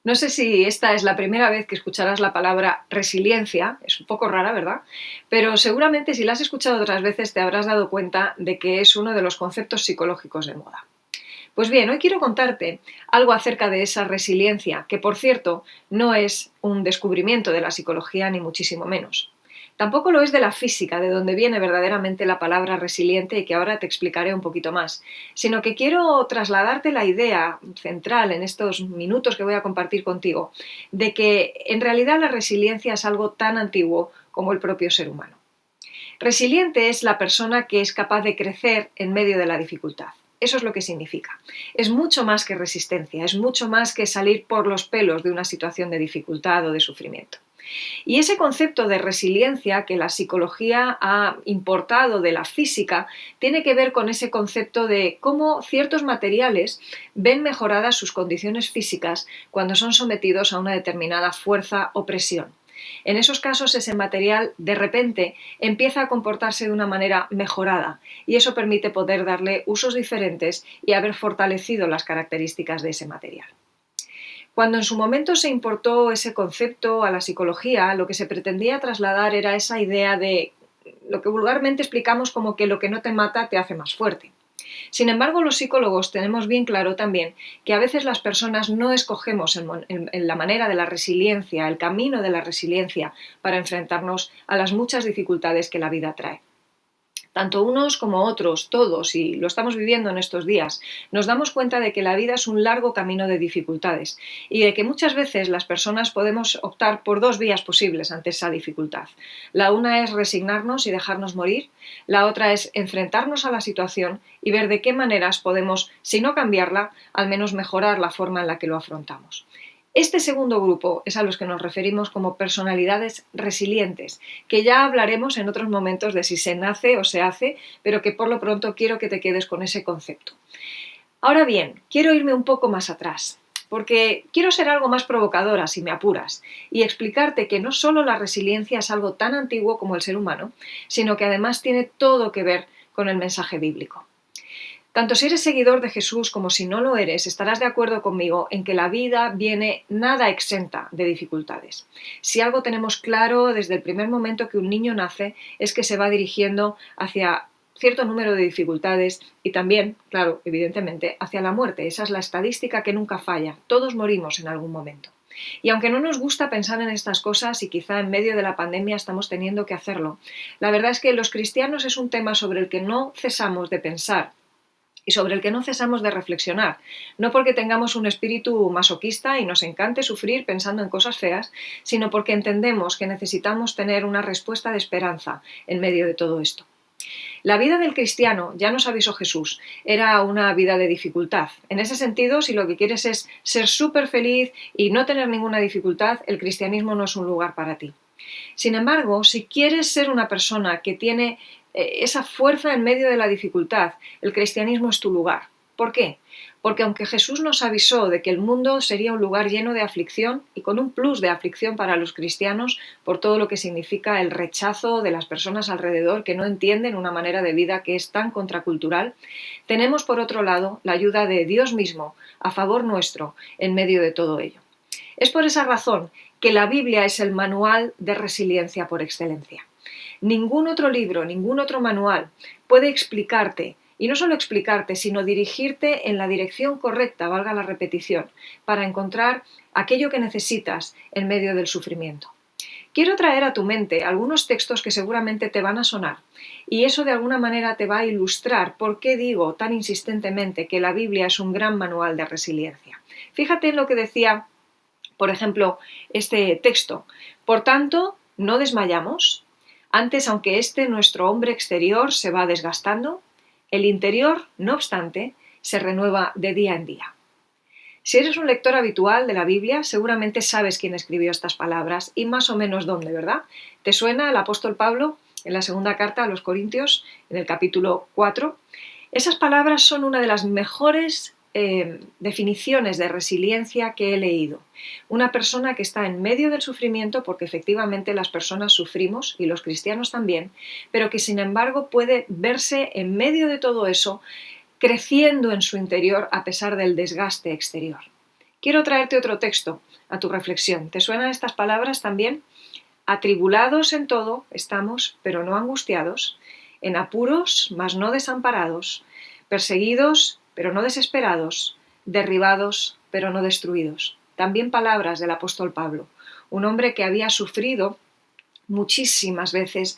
No sé si esta es la primera vez que escucharás la palabra resiliencia, es un poco rara, ¿verdad? Pero seguramente si la has escuchado otras veces te habrás dado cuenta de que es uno de los conceptos psicológicos de moda. Pues bien, hoy quiero contarte algo acerca de esa resiliencia, que por cierto no es un descubrimiento de la psicología ni muchísimo menos. Tampoco lo es de la física, de donde viene verdaderamente la palabra resiliente y que ahora te explicaré un poquito más, sino que quiero trasladarte la idea central en estos minutos que voy a compartir contigo, de que en realidad la resiliencia es algo tan antiguo como el propio ser humano. Resiliente es la persona que es capaz de crecer en medio de la dificultad. Eso es lo que significa. Es mucho más que resistencia, es mucho más que salir por los pelos de una situación de dificultad o de sufrimiento. Y ese concepto de resiliencia que la psicología ha importado de la física tiene que ver con ese concepto de cómo ciertos materiales ven mejoradas sus condiciones físicas cuando son sometidos a una determinada fuerza o presión. En esos casos ese material de repente empieza a comportarse de una manera mejorada y eso permite poder darle usos diferentes y haber fortalecido las características de ese material. Cuando en su momento se importó ese concepto a la psicología, lo que se pretendía trasladar era esa idea de lo que vulgarmente explicamos como que lo que no te mata te hace más fuerte. Sin embargo, los psicólogos tenemos bien claro también que a veces las personas no escogemos en la manera de la resiliencia, el camino de la resiliencia para enfrentarnos a las muchas dificultades que la vida trae. Tanto unos como otros, todos, y lo estamos viviendo en estos días, nos damos cuenta de que la vida es un largo camino de dificultades y de que muchas veces las personas podemos optar por dos vías posibles ante esa dificultad. La una es resignarnos y dejarnos morir, la otra es enfrentarnos a la situación y ver de qué maneras podemos, si no cambiarla, al menos mejorar la forma en la que lo afrontamos. Este segundo grupo es a los que nos referimos como personalidades resilientes, que ya hablaremos en otros momentos de si se nace o se hace, pero que por lo pronto quiero que te quedes con ese concepto. Ahora bien, quiero irme un poco más atrás, porque quiero ser algo más provocadora, si me apuras, y explicarte que no solo la resiliencia es algo tan antiguo como el ser humano, sino que además tiene todo que ver con el mensaje bíblico. Tanto si eres seguidor de Jesús como si no lo eres, estarás de acuerdo conmigo en que la vida viene nada exenta de dificultades. Si algo tenemos claro desde el primer momento que un niño nace es que se va dirigiendo hacia cierto número de dificultades y también, claro, evidentemente, hacia la muerte. Esa es la estadística que nunca falla. Todos morimos en algún momento. Y aunque no nos gusta pensar en estas cosas y quizá en medio de la pandemia estamos teniendo que hacerlo, la verdad es que los cristianos es un tema sobre el que no cesamos de pensar y sobre el que no cesamos de reflexionar, no porque tengamos un espíritu masoquista y nos encante sufrir pensando en cosas feas, sino porque entendemos que necesitamos tener una respuesta de esperanza en medio de todo esto. La vida del cristiano, ya nos avisó Jesús, era una vida de dificultad. En ese sentido, si lo que quieres es ser súper feliz y no tener ninguna dificultad, el cristianismo no es un lugar para ti. Sin embargo, si quieres ser una persona que tiene esa fuerza en medio de la dificultad, el cristianismo es tu lugar. ¿Por qué? Porque aunque Jesús nos avisó de que el mundo sería un lugar lleno de aflicción y con un plus de aflicción para los cristianos por todo lo que significa el rechazo de las personas alrededor que no entienden una manera de vida que es tan contracultural, tenemos por otro lado la ayuda de Dios mismo a favor nuestro en medio de todo ello. Es por esa razón que la Biblia es el manual de resiliencia por excelencia. Ningún otro libro, ningún otro manual puede explicarte, y no solo explicarte, sino dirigirte en la dirección correcta, valga la repetición, para encontrar aquello que necesitas en medio del sufrimiento. Quiero traer a tu mente algunos textos que seguramente te van a sonar, y eso de alguna manera te va a ilustrar por qué digo tan insistentemente que la Biblia es un gran manual de resiliencia. Fíjate en lo que decía, por ejemplo, este texto. Por tanto, no desmayamos. Antes, aunque nuestro hombre exterior se va desgastando, el interior, no obstante, se renueva de día en día. Si eres un lector habitual de la Biblia, seguramente sabes quién escribió estas palabras y más o menos dónde, ¿verdad? ¿Te suena el apóstol Pablo en la segunda carta a los Corintios, en el capítulo 4? Esas palabras son una de las mejores definiciones de resiliencia que he leído. Una persona que está en medio del sufrimiento, porque efectivamente las personas sufrimos y los cristianos también, pero que sin embargo puede verse en medio de todo eso creciendo en su interior a pesar del desgaste exterior. Quiero traerte otro texto a tu reflexión. ¿Te suenan estas palabras también? Atribulados en todo estamos, pero no angustiados, en apuros, mas no desamparados, perseguidos, pero no desesperados, derribados, pero no destruidos. También palabras del apóstol Pablo, un hombre que había sufrido muchísimas veces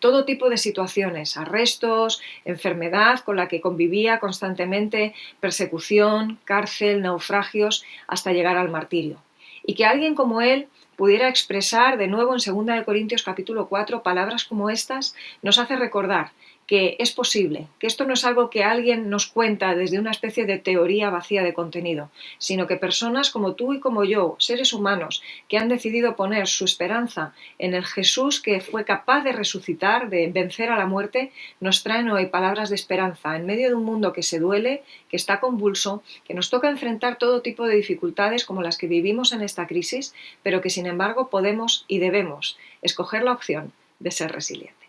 todo tipo de situaciones, arrestos, enfermedad con la que convivía constantemente, persecución, cárcel, naufragios, hasta llegar al martirio. Y que alguien como él pudiera expresar de nuevo en 2 Corintios capítulo 4 palabras como estas, nos hace recordar que es posible, que esto no es algo que alguien nos cuenta desde una especie de teoría vacía de contenido, sino que personas como tú y como yo, seres humanos, que han decidido poner su esperanza en el Jesús que fue capaz de resucitar, de vencer a la muerte, nos traen hoy palabras de esperanza en medio de un mundo que se duele, que está convulso, que nos toca enfrentar todo tipo de dificultades como las que vivimos en esta crisis, pero que sin embargo podemos y debemos escoger la opción de ser resilientes.